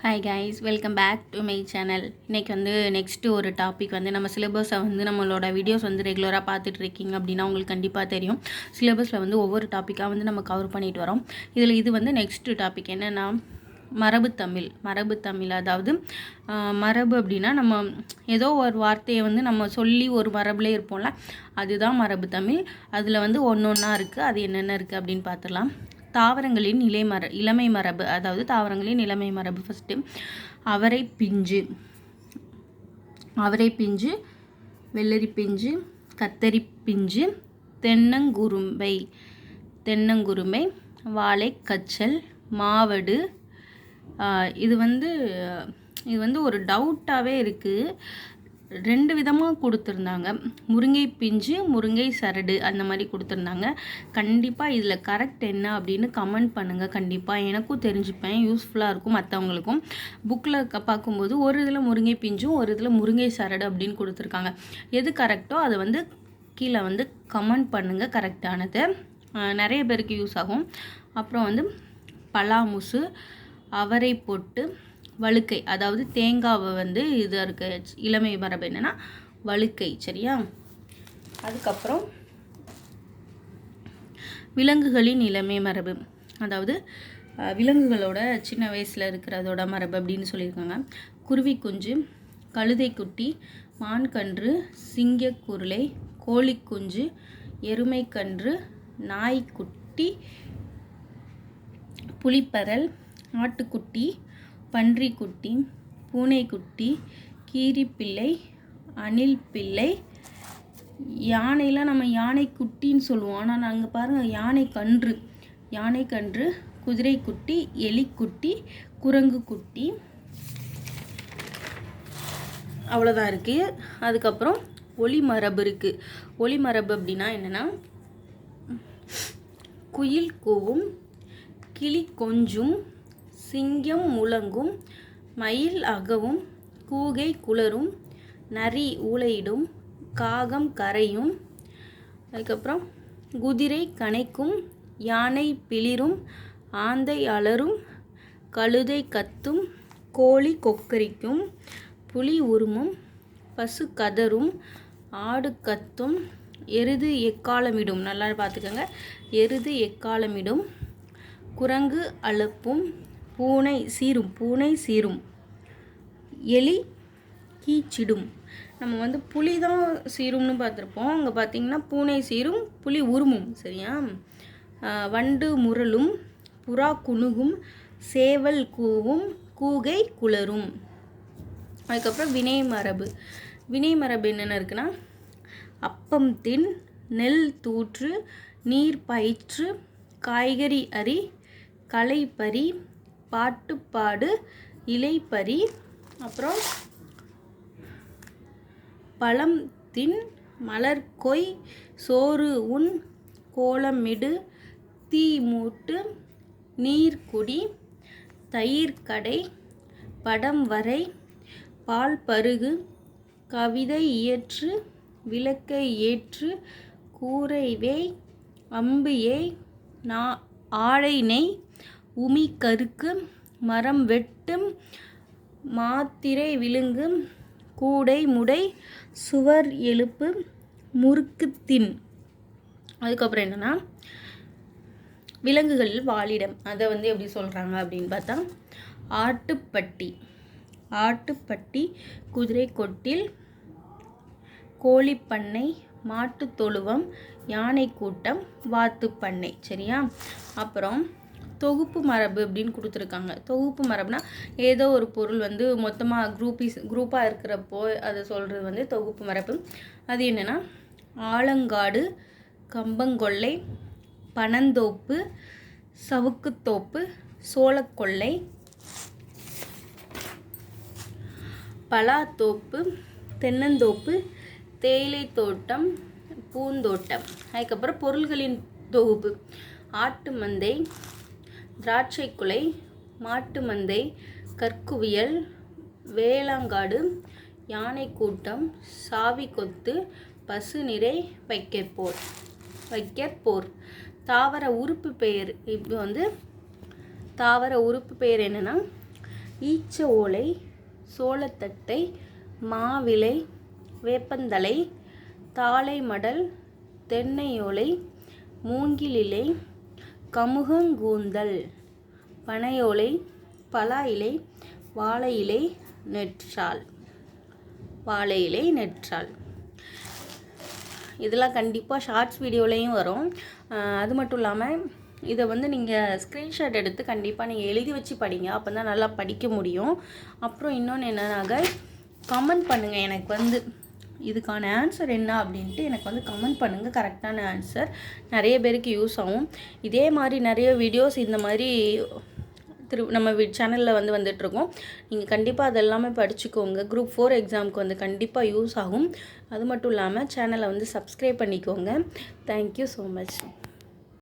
Hi guys, welcome back to my channel. இன்றைக்கி next ஒரு topic நம்ம சிலபஸை நம்மளோட வீடியோஸ் ரெகுலராக பார்த்துட்ருக்கீங்க அப்படின்னா உங்களுக்கு கண்டிப்பாக தெரியும். சிலபஸில் ஒவ்வொரு டாப்பிக்காக நம்ம கவர் பண்ணிட்டு வரோம். இது நெக்ஸ்ட்டு டாபிக் என்னென்னா மரபு தமிழ். அதாவது மரபு அப்படின்னா நம்ம ஏதோ ஒரு வார்த்தையை நம்ம சொல்லி ஒரு மரபுலே இருப்போம்ல, அதுதான் மரபு தமிழ். அதில் ஒன்று ஒன்றா இருக்குது. அது என்னென்ன இருக்குது அப்படின்னு பார்த்துடலாம். தாவரங்களின் இளமை மரபு. அதாவது தாவரங்களின் இளமை மரபு. ஃபஸ்ட்டு அவரை பிஞ்சு, வெள்ளரி பிஞ்சு, கத்தரி பிஞ்சு, தென்னங்குருமை, வாழை கச்சல், மாவடு. இது ஒரு டவுட்டாகவே இருக்குது. 2 விதமாக கொடுத்துருந்தாங்க. முருங்கை பிஞ்சு, முருங்கை சரடு, அந்த மாதிரி கொடுத்துருந்தாங்க. கண்டிப்பாக இதில் கரெக்ட் என்ன அப்படின்னு கமெண்ட் பண்ணுங்கள். கண்டிப்பாக எனக்கும் தெரிஞ்சுப்பேன், யூஸ்ஃபுல்லாக இருக்கும் மற்றவங்களுக்கும். புக்கில் பார்க்கும்போது ஒரு இதில் முருங்கை பிஞ்சும் ஒரு இதில் முருங்கை சரடு அப்படின்னு கொடுத்துருக்காங்க. எது கரெக்டோ அதை கீழே கமெண்ட் பண்ணுங்கள் கரெக்டானது. நிறைய பேருக்கு யூஸ் ஆகும். அப்புறம் பலாமுசு, அவரை பொட்டு, வழுக்கை. அதாவது தேங்காவை இதாக இருக்க இளமை மரபு என்னென்னா வழுக்கை. சரியா? அதுக்கப்புறம் விலங்குகளின் இளமை மரபு. அதாவது விலங்குகளோட சின்ன வயசில் இருக்கிறதோட மரபு அப்படின்னு சொல்லியிருக்காங்க. குருவி குஞ்சு, கழுதை குட்டி, மான்கன்று, சிங்கக்குருளை, கோழிக்குஞ்சு, எருமைக்கன்று, நாய்க்குட்டி, புலிப்பரல், ஆட்டுக்குட்டி, பன்றிக்குட்டி, பூனைக்குட்டி, கீரிப்பிள்ளை, அணில் பிள்ளை. யானைலாம் நம்ம யானை குட்டின்னு சொல்லுவோம். ஆனால் நாங்கள் பாருங்கள் யானை கன்று, குதிரைக்குட்டி, எலிக்குட்டி, குரங்கு குட்டி. அவ்வளோதான் இருக்குது. அதுக்கப்புறம் ஒளி மரபு இருக்குது. ஒளி மரபு அப்படின்னா என்னென்னா குயில் கூவும், கிளி கொஞ்சும், சிங்கம் முழங்கும், மயில் அகவும், கூகை குளரும், நரி ஊளையிடும், காகம் கரையும். அதுக்கப்புறம் குதிரை கனைக்கும், யானை பிளிரும், ஆந்தை அலரும், கழுதை கத்தும், கோழி கொக்கரிக்கும், புலி உருமும், பசு கதரும், ஆடு கத்தும், எருது எக்காலமிடும். நல்லா பார்த்துக்கோங்க. எருது எக்காலமிடும், குரங்கு அலப்பும், பூனை சீரும், எலி கீச்சிடும். நம்ம புலி தான் சீரும்னு பார்த்துருப்போம். அங்கே பார்த்திங்கன்னா பூனை சீரும், புலி உருமும். சரியா? வண்டு முரளும், புறா குணுகும், சேவல் கூவும், கூகை குளரும். அதுக்கப்புறம் வினை மரபு என்னென்ன இருக்குன்னா அப்பம் தின், நெல் தூற்று, நீர் பயிற்று, காய்கறி அரி, களை பறி, பாட்டுப்பாடு, இலைப்பறி. அப்புறம் பழம் தின், மலர் கொய், சோறு உண், கோலமிடு, தீ மூட்டு, நீர் குடி, தயிர் கடை, படம் வரை, பால் பருகு, கவிதை இயற்று, விளக்கை ஏற்று, கூரை வேய், அம்பு ஏய், ஆடை நெய், உமி கருக்கு, மரம் வெட்டும், மாத்திரை விழுங்கு, கூடை முடை, சுவர் எழுப்பு, முறுக்கு தின். அதுக்கப்புறம் என்னென்னா விலங்குகளில் வாழிடம். அதை எப்படி சொல்கிறாங்க அப்படின்னு பார்த்தா ஆட்டுப்பட்டி, குதிரை கொட்டில், கோழிப்பண்ணை, மாட்டு தொழுவம், யானை கூட்டம், வாத்துப்பண்ணை. சரியா? அப்புறம் தொகுப்பு மரபு அப்படின்னு கொடுத்துருக்காங்க. தொகுப்பு மரபுனா ஏதோ ஒரு பொருள் மொத்தமாக குரூப்பாக இருக்கிறப்போ அதை சொல்கிறது தொகுப்பு மரபு. அது என்னென்னா ஆலங்காடு, கம்பங்கொல்லை, பனந்தோப்பு, சவுக்குத்தோப்பு, சோளக்கொல்லை, பலாத்தோப்பு, தென்னந்தோப்பு, தேயிலை தோட்டம், பூந்தோட்டம். அதுக்கப்புறம் பொருள்களின் தொகுப்பு ஆட்டு மந்தை, திராட்சை குலை, மாட்டு மந்தை, கற்குவியல், வேளாங்காடு, யானை கூட்டம், சாவி கொத்து, பசு நிறை, வைக்கப்போர். தாவர உறுப்பு பெயர். இப்போ தாவர உறுப்பு பெயர் என்னென்னா ஈச்ச ஓலை, சோளத்தட்டை, மாவிலை, வேப்பந்தலை, தாழை மடல், தென்னையோலை, மூங்கிலிலை, கமுகங்கூந்தல், பனையோலை, பலா இலை, வாழை இலை, நெற்றாள். வாழை இலை, நெற்றாள். இதெல்லாம் கண்டிப்பாக ஷார்ட்ஸ் வீடியோலையும் வரும். அது மட்டும் இல்லாமல் இதை வந்து நீங்கள் ஸ்க்ரீன்ஷாட் எடுத்து கண்டிப்பாக நீங்கள் எழுதி வச்சு படிங்க. அப்போ தான் நல்லா படிக்க முடியும். அப்புறம் இன்னொன்று என்னன்னாக்க, கமெண்ட் பண்ணுங்கள். எனக்கு வந்து இதுக்கான ஆன்சர் என்ன அப்படின்ட்டு எனக்கு வந்து கமெண்ட் பண்ணுங்கள். கரெக்டான ஆன்சர் நிறைய பேருக்கு யூஸ் ஆகும். இதே மாதிரி நிறைய வீடியோஸ் இந்த மாதிரி நம்ம சேனலில் வந்துட்டுருக்கோம். நீங்கள் கண்டிப்பாக அதெல்லாமே படிச்சுக்கோங்க. குரூப் 4 எக்ஸாமுக்கு வந்து கண்டிப்பாக யூஸ் ஆகும். அது மட்டும் இல்லாமல் சேனலை வந்து சப்ஸ்கிரைப் பண்ணிக்கோங்க. Thank you so much.